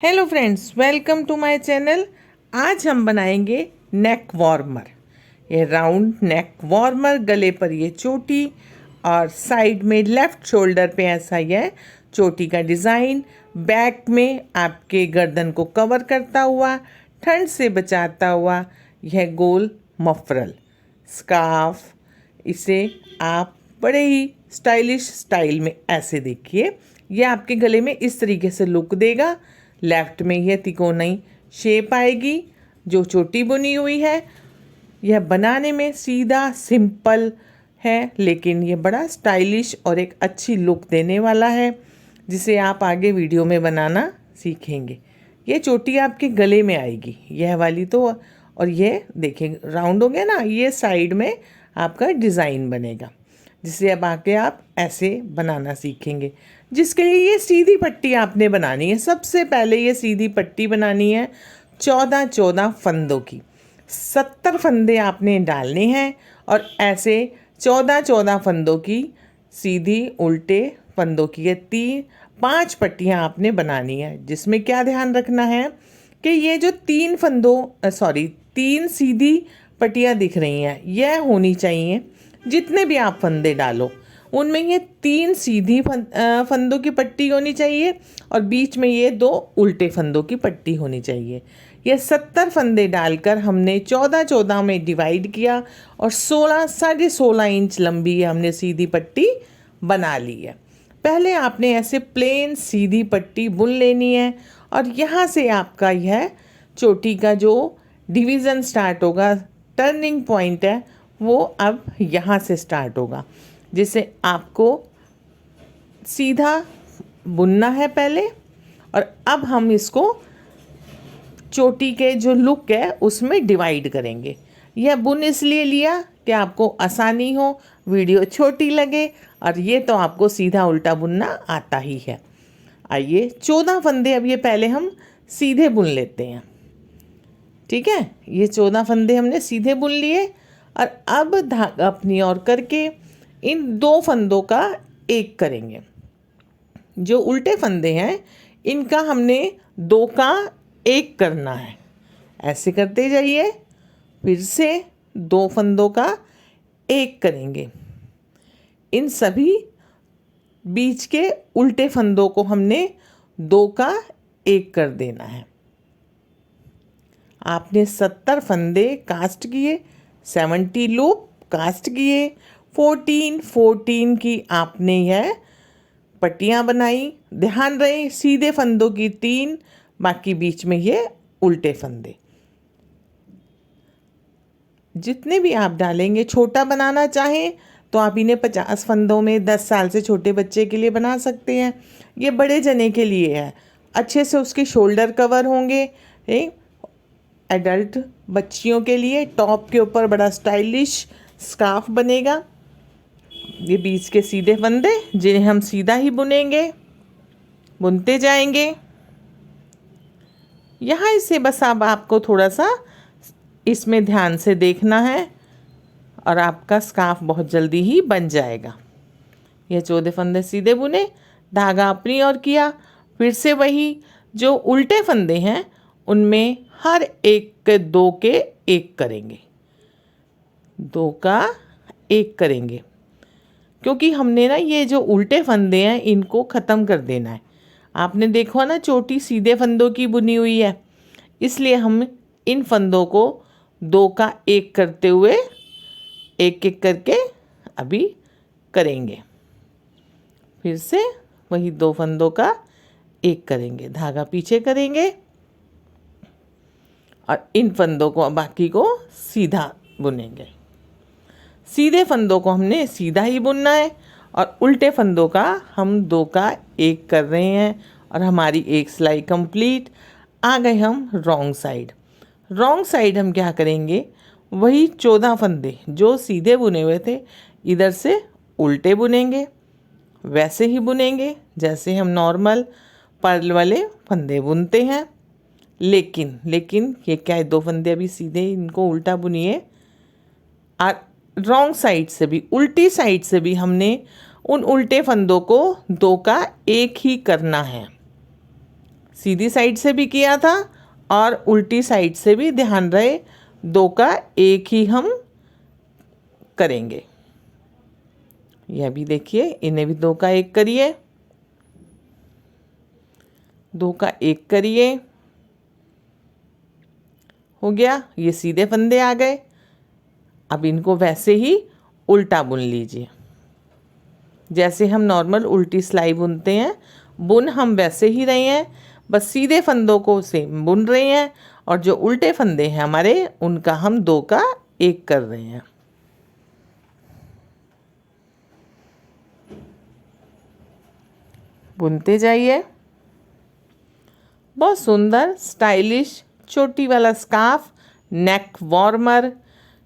Hello friends, welcome to my channel. आज हम बनाएंगे नेक वार्मर। ये राउंड नेक वार्मर, गले पर ये चोटी और साइड में लेफ़्ट शोल्डर पे ऐसा यह चोटी का डिज़ाइन, बैक में आपके गर्दन को कवर करता हुआ, ठंड से बचाता हुआ यह गोल मफरल स्कार्फ। इसे आप बड़े ही स्टाइलिश स्टाइल में ऐसे देखिए, यह आपके गले में इस तरीके से लुक देगा। लेफ्ट में यह तिकोनी शेप आएगी जो चोटी बुनी हुई है। यह बनाने में सीधा सिंपल है, लेकिन यह बड़ा स्टाइलिश और एक अच्छी लुक देने वाला है, जिसे आप आगे वीडियो में बनाना सीखेंगे। ये चोटी आपके गले में आएगी, यह वाली तो, और ये देखेंगे राउंड हो गया ना, ये साइड में आपका डिज़ाइन बनेगा, जिसे अब आके आप ऐसे बनाना सीखेंगे। जिसके लिए ये सीधी पट्टी आपने बनानी है। सबसे पहले ये सीधी पट्टी बनानी है 14 फंदों की। 70 फंदे आपने डालने हैं और ऐसे 14 फंदों की सीधी उल्टे फंदों की ये 5 पट्टियाँ आपने बनानी है। जिसमें क्या ध्यान रखना है कि ये जो 3 सीधी पट्टियाँ दिख रही हैं, यह होनी चाहिए। जितने भी आप फंदे डालो उनमें ये 3 सीधी फंदों की पट्टी होनी चाहिए और बीच में ये 2 उल्टे फंदों की पट्टी होनी चाहिए। ये 70 फंदे डालकर हमने 14 में डिवाइड किया और 16.5 इंच लंबी हमने सीधी पट्टी बना ली है। पहले आपने ऐसे प्लेन सीधी पट्टी बुन लेनी है और यहाँ से आपका यह चोटी का जो डिवीज़न स्टार्ट होगा, टर्निंग पॉइंट है, वो अब यहाँ से स्टार्ट होगा, जिसे आपको सीधा बुनना है पहले। और अब हम इसको चोटी के जो लुक है उसमें डिवाइड करेंगे। यह बुन इसलिए लिया कि आपको आसानी हो, वीडियो छोटी लगे, और ये तो आपको सीधा उल्टा बुनना आता ही है। आइए 14 फंदे अब ये पहले हम सीधे बुन लेते हैं। ठीक है, ये 14 फंदे हमने सीधे बुन लिए और अब धागा अपनी ओर करके इन 2 फंदों का एक करेंगे। जो उल्टे फंदे हैं इनका हमने 2 का एक करना है। ऐसे करते जाइए, फिर से 2 फंदों का एक करेंगे। इन सभी बीच के उल्टे फंदों को हमने 2 का एक कर देना है। आपने 70 फंदे कास्ट किए, 70 लूप कास्ट किए, 14 की आपने यह पट्टियाँ बनाई। ध्यान रहे सीधे फंदों की 3, बाकी बीच में ये उल्टे फंदे। जितने भी आप डालेंगे, छोटा बनाना चाहें तो आप इन्हें 50 फंदों में 10 साल से छोटे बच्चे के लिए बना सकते हैं। ये बड़े जने के लिए है, अच्छे से उसके शोल्डर कवर होंगे। एडल्ट बच्चियों के लिए टॉप के ऊपर बड़ा स्टाइलिश स्कार्फ बनेगा। ये बीच के सीधे फंदे जिन्हें हम सीधा ही बुनते जाएंगे। यहाँ इसे बस अब आपको थोड़ा सा इसमें ध्यान से देखना है और आपका स्कार्फ बहुत जल्दी ही बन जाएगा। यह 14 फंदे सीधे बुने, धागा अपनी ओर किया, फिर से वही जो उल्टे फंदे हैं उनमें हर एक के 2 के एक करेंगे, 2 का एक करेंगे, क्योंकि हमने ना ये जो उल्टे फंदे हैं इनको ख़त्म कर देना है। आपने देखो ना चोटी सीधे फंदों की बुनी हुई है, इसलिए हम इन फंदों को 2 का एक करते हुए एक एक करके अभी करेंगे। फिर से वही 2 फंदों का एक करेंगे, धागा पीछे करेंगे और इन फंदों को बाकी को सीधा बुनेंगे। सीधे फंदों को हमने सीधा ही बुनना है और उल्टे फंदों का हम 2 का एक कर रहे हैं और हमारी एक सिलाई कंप्लीट। आ गए हम रॉन्ग साइड हम क्या करेंगे, वही 14 फंदे जो सीधे बुने हुए थे इधर से उल्टे बुनेंगे। वैसे ही बुनेंगे जैसे हम नॉर्मल पर्ल वाले फंदे बुनते हैं। लेकिन ये क्या है, 2 फंदे अभी सीधे, इनको उल्टा बुनिए। और रॉन्ग साइड से भी, उल्टी साइड से भी हमने उन उल्टे फंदों को 2 का एक ही करना है। सीधी साइड से भी किया था और उल्टी साइड से भी, ध्यान रहे 2 का 1 ही हम करेंगे। यह भी देखिए, इन्हें भी 2 का 1 करिए, 2 का 1 करिए, हो गया। ये सीधे फंदे आ गए। अब इनको वैसे ही उल्टा बुन लीजिए, जैसे हम नॉर्मल उल्टी सिलाई बुनते हैं, बुन हम वैसे ही रहे हैं, बस सीधे फंदों को सेम बुन रहे हैं और जो उल्टे फंदे हैं हमारे, उनका हम 2 का 1 कर रहे हैं। बुनते जाइए। बहुत सुंदर स्टाइलिश चोटी वाला स्कार्फ, नेक वार्मर,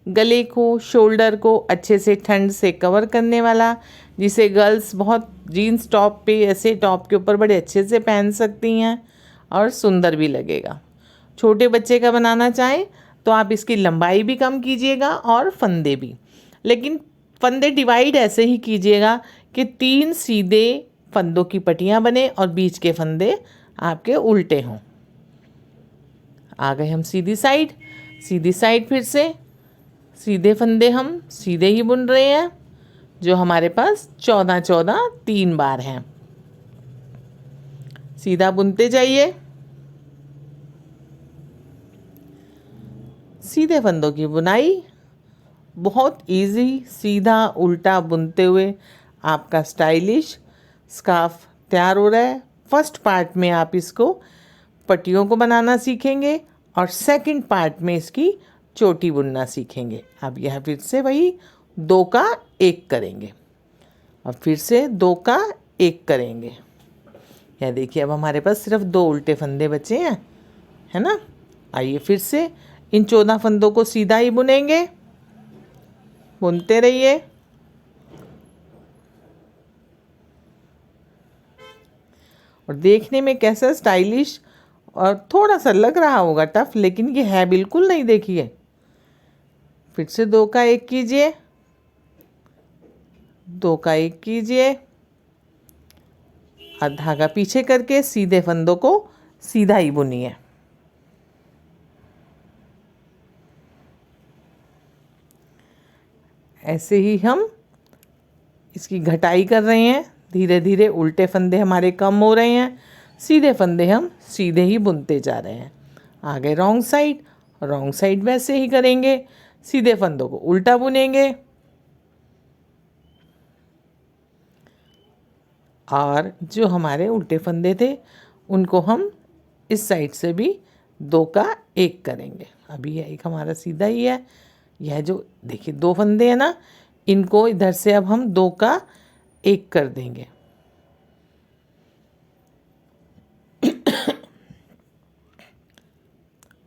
गले को, शोल्डर को अच्छे से ठंड से कवर करने वाला, जिसे गर्ल्स बहुत जीन्स टॉप पे, ऐसे टॉप के ऊपर बड़े अच्छे से पहन सकती हैं और सुंदर भी लगेगा। छोटे बच्चे का बनाना चाहें तो आप इसकी लंबाई भी कम कीजिएगा और फंदे भी, लेकिन फंदे डिवाइड ऐसे ही कीजिएगा कि 3 सीधे फंदों की पट्टियाँ बने और बीच के फंदे आपके उल्टे हों। आ गए हम सीधी साइड। सीधी साइड फिर से सीधे फंदे हम सीधे ही बुन रहे हैं, जो हमारे पास 14-14 3 बार हैं। सीधा बुनते जाइए। सीधे फंदों की बुनाई बहुत इजी, सीधा उल्टा बुनते हुए आपका स्टाइलिश स्कार्फ तैयार हो रहा है। फर्स्ट पार्ट में आप इसको पट्टियों को बनाना सीखेंगे और सेकंड पार्ट में इसकी चोटी बुनना सीखेंगे। अब यह फिर से वही 2 का 1 करेंगे, अब फिर से 2 का 1 करेंगे। यह देखिए, अब हमारे पास सिर्फ 2 उल्टे फंदे बचे हैं, है ना। आइए फिर से इन 14 फंदों को सीधा ही बुनेंगे। बुनते रहिए। और देखने में कैसा स्टाइलिश और थोड़ा सा लग रहा होगा टफ, लेकिन ये है बिल्कुल नहीं। देखिए, फिर से 2 का 1 कीजिए, 2 का 1 कीजिए और धागा पीछे करके सीधे फंदों को सीधा ही बुनिए। ऐसे ही हम इसकी घटाई कर रहे हैं। धीरे धीरे उल्टे फंदे हमारे कम हो रहे हैं, सीधे फंदे हम सीधे ही बुनते जा रहे हैं। आगे रॉन्ग साइड, रॉन्ग साइड वैसे ही करेंगे, सीधे फंदों को उल्टा बुनेंगे और जो हमारे उल्टे फंदे थे उनको हम इस साइड से भी 2 का 1 करेंगे। अभी यह एक हमारा सीधा ही है। यह जो देखिए 2 फंदे हैं ना, इनको इधर से अब हम 2 का 1 कर देंगे।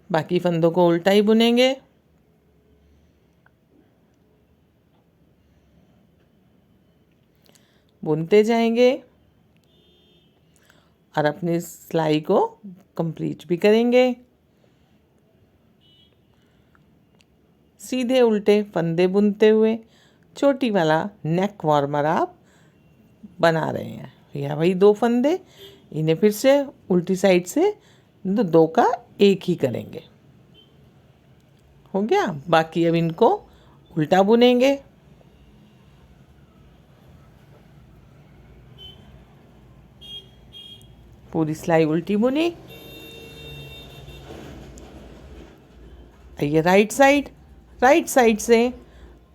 बाकी फंदों को उल्टा ही बुनेंगे। बुनते जाएंगे और अपनी सिलाई को कंप्लीट भी करेंगे। सीधे उल्टे फंदे बुनते हुए चोटी वाला नेक वार्मर आप बना रहे हैं। या वही 2 फंदे, इन्हें फिर से उल्टी साइड से 2 का 1 ही करेंगे। हो गया। बाकी अब इनको उल्टा बुनेंगे। पूरी सिलाई उल्टी बुनी। ये राइट साइड से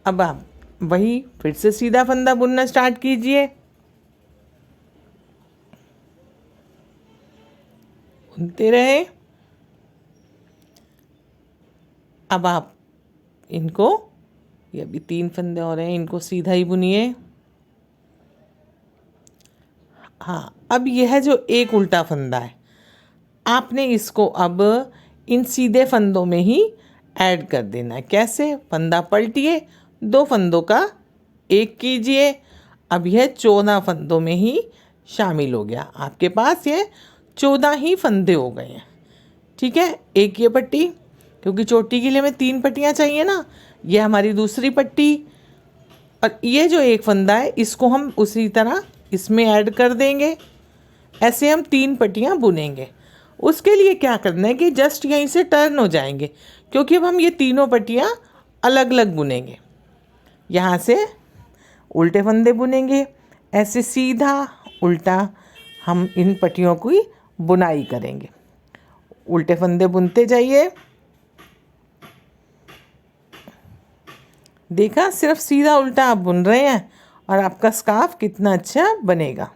अब आप वही फिर से सीधा फंदा बुनना स्टार्ट कीजिए। बुनते रहे। अब आप इनको, ये अभी 3 फंदे और हैं, इनको सीधा ही बुनिए। हाँ, अब यह जो एक उल्टा फंदा है, आपने इसको अब इन सीधे फंदों में ही ऐड कर देना है। कैसे? फंदा पलटिए, 2 फंदों का 1 कीजिए। अब यह 14 फंदों में ही शामिल हो गया। आपके पास ये 14 ही फंदे हो गए हैं। ठीक है। एक ये पट्टी, क्योंकि चोटी के लिए हमें 3 पट्टियाँ चाहिए ना, ये हमारी दूसरी पट्टी, और ये जो एक फंदा है इसको हम उसी तरह इसमें ऐड कर देंगे। ऐसे हम 3 पट्टियाँ बुनेंगे उसके लिए क्या करना है कि जस्ट यहीं से टर्न हो जाएंगे, क्योंकि अब हम ये तीनों पट्टियाँ अलग अलग बुनेंगे। यहाँ से उल्टे फंदे बुनेंगे, ऐसे सीधा उल्टा हम इन पट्टियों की बुनाई करेंगे। उल्टे फंदे बुनते जाइए। देखा, सिर्फ सीधा उल्टा आप बुन रहे हैं और आपका स्कार्फ कितना अच्छा बनेगा।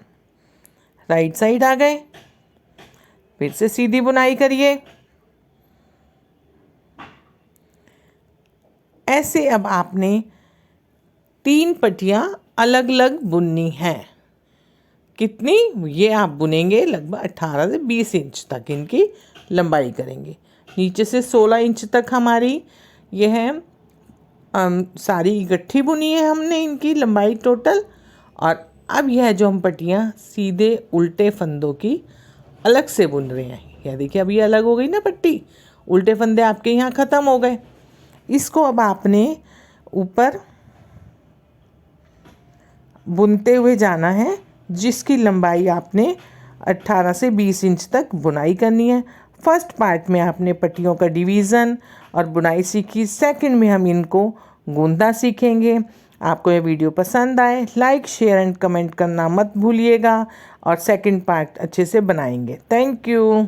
राइट साइड आ गए, फिर से सीधी बुनाई करिए। ऐसे अब आपने 3 पट्टियाँ अलग अलग बुननी हैं। कितनी? ये आप बुनेंगे लगभग 18 से 20 इंच तक इनकी लंबाई करेंगे। नीचे से 16 इंच तक हमारी ये है सारी इकट्ठी बुनी है हमने इनकी लंबाई टोटल। और अब यह जो हम पट्टियाँ सीधे उल्टे फंदों की अलग से बुन रहे हैं, यह देखिए अब ये अलग हो गई ना पट्टी, उल्टे फंदे आपके यहाँ ख़त्म हो गए। इसको अब आपने ऊपर बुनते हुए जाना है, जिसकी लंबाई आपने 18 से 20 इंच तक बुनाई करनी है। फर्स्ट पार्ट में आपने पट्टियों का डिवीज़न और बुनाई सीखी, सेकंड में हम इनको गूंथना सीखेंगे। आपको यह वीडियो पसंद आए, लाइक शेयर एंड कमेंट करना मत भूलिएगा और सेकंड पार्ट अच्छे से बनाएंगे। Thank you.